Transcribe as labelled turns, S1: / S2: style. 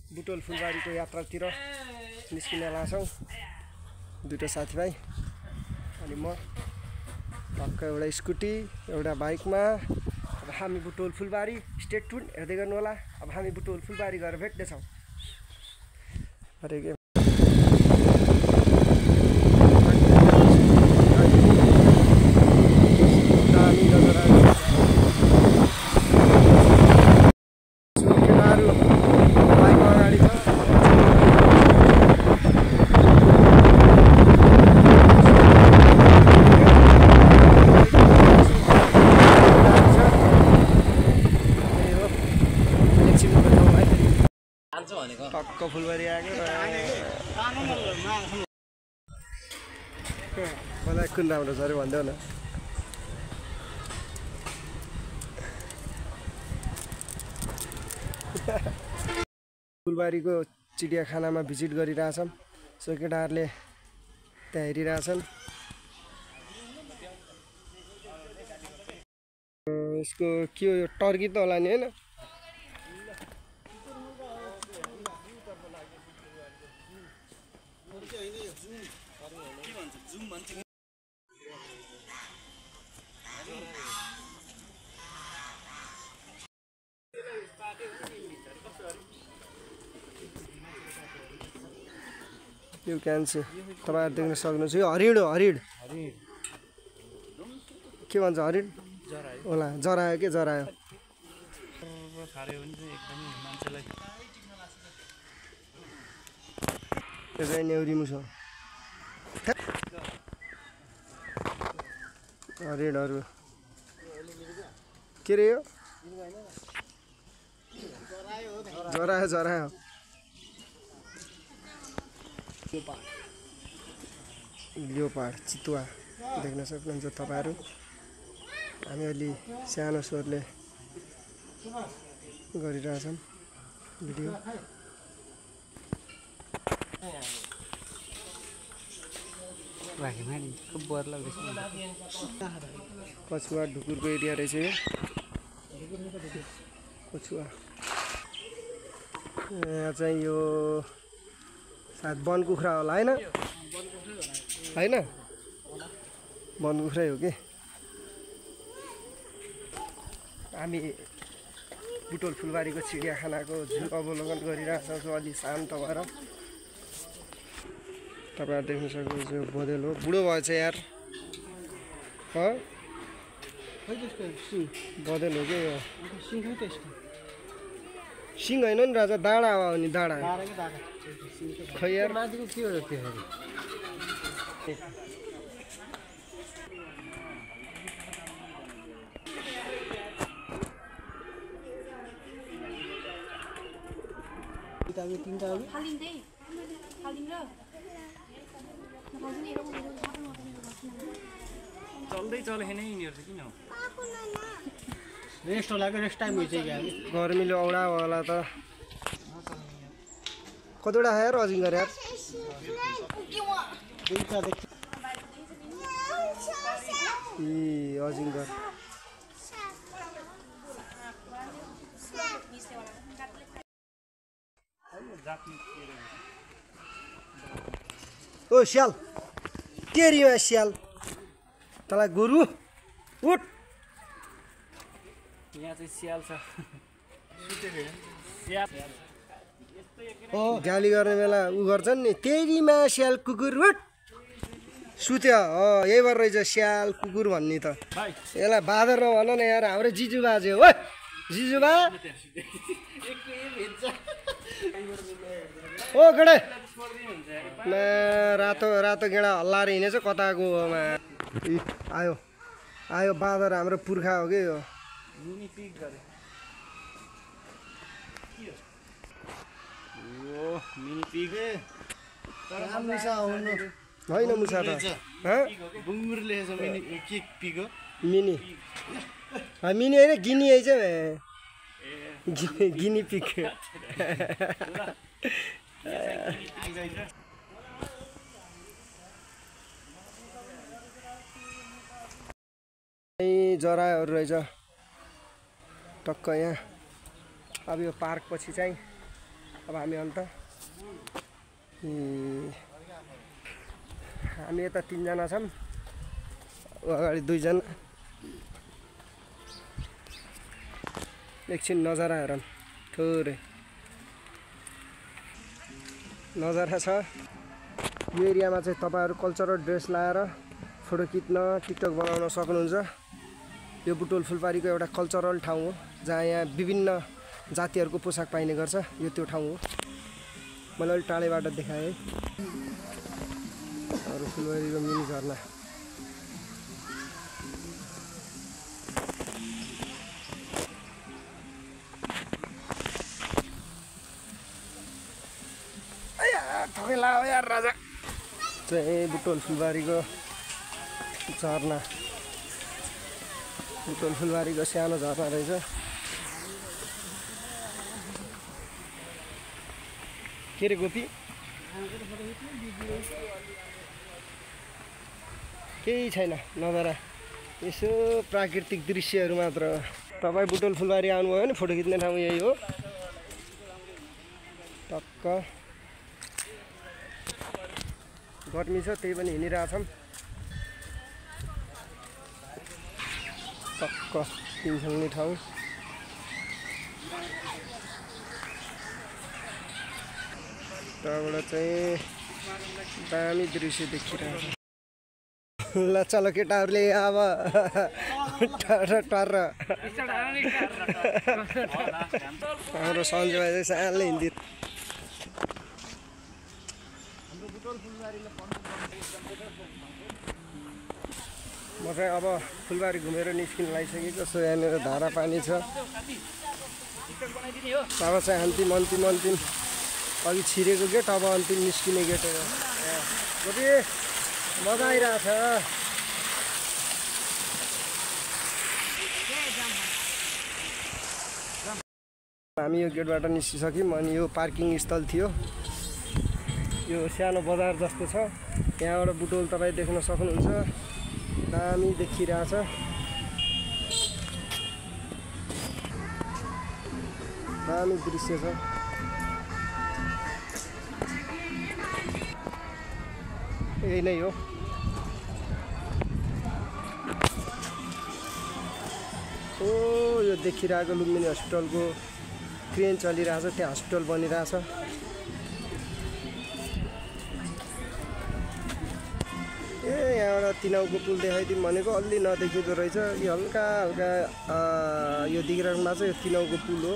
S1: बुटोल फुलबारीको यात्रातिर निस्किन लाग्छौँ दुईटा साथीभाइ अनि म टक्क एउटा स्कुटी एउटा बाइकमा। अब हामी बुटोल फुलबारी स्टे ट्युन हेर्दै गर्नु होला। अब हामी बुटोल फुलबारी गएर भेट्नेछौँ। अरे टक्क फुलबारी आएको मलाई कुन राम्रो छ अरे भन्देऊ न। फुलबारीको चिडियाखानामा भिजिट गरिरहेछन्। सो केटाहरूले त्यहाँ हेरिरहेछन्। यसको के हो यो टर्की त होला नि होइन? You can see तपाईहरु देख्न सक्नुहुन्छ यो हरिण हो। हरिण के भन्छ? हरिण होला जरायो के जरायो। यो चाहिँ नेउरी मुसो हरिणहरु के रे यो? जरायो जरायो। लियोपार्ड चितुवा देख्न सक्नुहुन्छ तपाईहरु। हामी अलि सानो स्वरले गरिरहेछौँ भिडियो। कछुवा ढुकुरको एरिया रहेछ यो। कछुवा यहाँ चाहिँ यो सायद वन कुखुरा होला हैन? हैन वन कुखुरै हो कि। हामी बुटोल फुलबारीको चिडियाखानाको झु अवलोकन गरिरहेछौँ अलि शान्त भएर। तपाईहरु देख्न सक्नुहुन्छ यो बदेल हो। बुढो भएछ यार। बदेल हो कि यो। सिंह होइन नि राजा, दाडा हो नि दाडा। खै यार माथिको के हो त्यो?
S2: चल्दै चलेन यिनीहरु चाहिँ किन हो?
S1: रेस्ट होला रेस्ट टाइम हुन्छ क्या। गर्मीले औडा होला त। कतिवटा खायो र अजिङ्गर यार? अजिङ्गर ओ स्याल तेरीमा स्याल तँलाई गोरु उठ।
S2: यहाँ चाहिँ स्याल छ।
S1: गाली गर्ने बेला उ गर्छन् नि तेरीमा स्याल कुकुर उठ सुत्यो। यही भएर रहेछ स्याल कुकुर भन्ने त। यसलाई बाँदर नभन न यार, हाम्रो जिजु बाजे हो। जिजुबा ओ गेडा रातो रातो गेडा हल्लाएर हिँडेछ कताको आयो आयो बाँदर हाम्रो पुर्खा हो कि यो। होइन मुसा त मिनी मिनी होइन गिनी आइज गिनी पिक। जराहरू रहेछ टक्क यहाँ। अब यो पार्क पछि चाहिँ अब हामी अन्त हामी यता 3 जना छौँ, अगाडि 2 जना। एकछिन नजारा हेरौँ, थोरै नजारा छ। यो एरियामा चाहिँ तपाईहरु कल्चरल ड्रेस लाएर फोटो खिच्न, टिकटक बनाउन सक्नुहुन्छ। यो बुटोल फुलबारीको एउटा कल्चरल ठाउँ हो जहाँ यहाँ विभिन्न जातिहरुको पोशाक पाइने गर्छ। यो त्यो ठाउँ हो। मैले अलि टाढैबाट देखाएँ। अरु फुलबारीको मिनी झरना। ठोकेला हो यार राजा। चाहिँ बुटोल फुलबारीको झरना। बुटोल फुलबारीको सानो झरना रहेछ। के रे गोपी? केही छैन नजारा, यसो प्राकृतिक दृश्यहरू मात्र हो। तपाईँ बुटोल फुलबारी आउनुभयो भने फोटो खिच्ने ठाउँ यही हो। टक्क गर्मी छ त्यही पनि हिँडिरहेछौँ। टक्क तिनसङ्ने ठाउँ। त्यहाँबाट चाहिँ दामी दृश्य देखिरहेछ। ल चलो केटाहरूले अब टर हाम्रो सन्जय भाइ चाहिँ सानले हिँड्दै। म चाहिँ अब फुलबारी घुमेर निस्किन लागिसकेको छु। यहाँनिर धारा पानी छ। अब चाहिँ अन्तिम अघि छिरेको गेट, अब अन्तिम निस्किने गेट हो। कति मजा आइरहेछ। हामी यो गेटबाट निस्किसक्यौँ। अनि यो पार्किङ स्थल थियो। यो सानो बजार जस्तो छ। यहाँबाट बुटोल तपाईँ देख्न सक्नुहुन्छ। दामी देखिरहेछ। दामी दृश्य छ। यही नै हो। ओ यो देखिरहेको लुम्बिनी हस्पिटलको क्रेन चलिरहेछ। त्यहाँ हस्पिटल बनिरहेछ। ए यहाँबाट तिनाउको पुल देखाइदिउँ भनेको अलि नदेखिँदो रहेछ। यो हल्का यो देखिरहेकोमा चाहिँ यो तिनाउको पुल हो।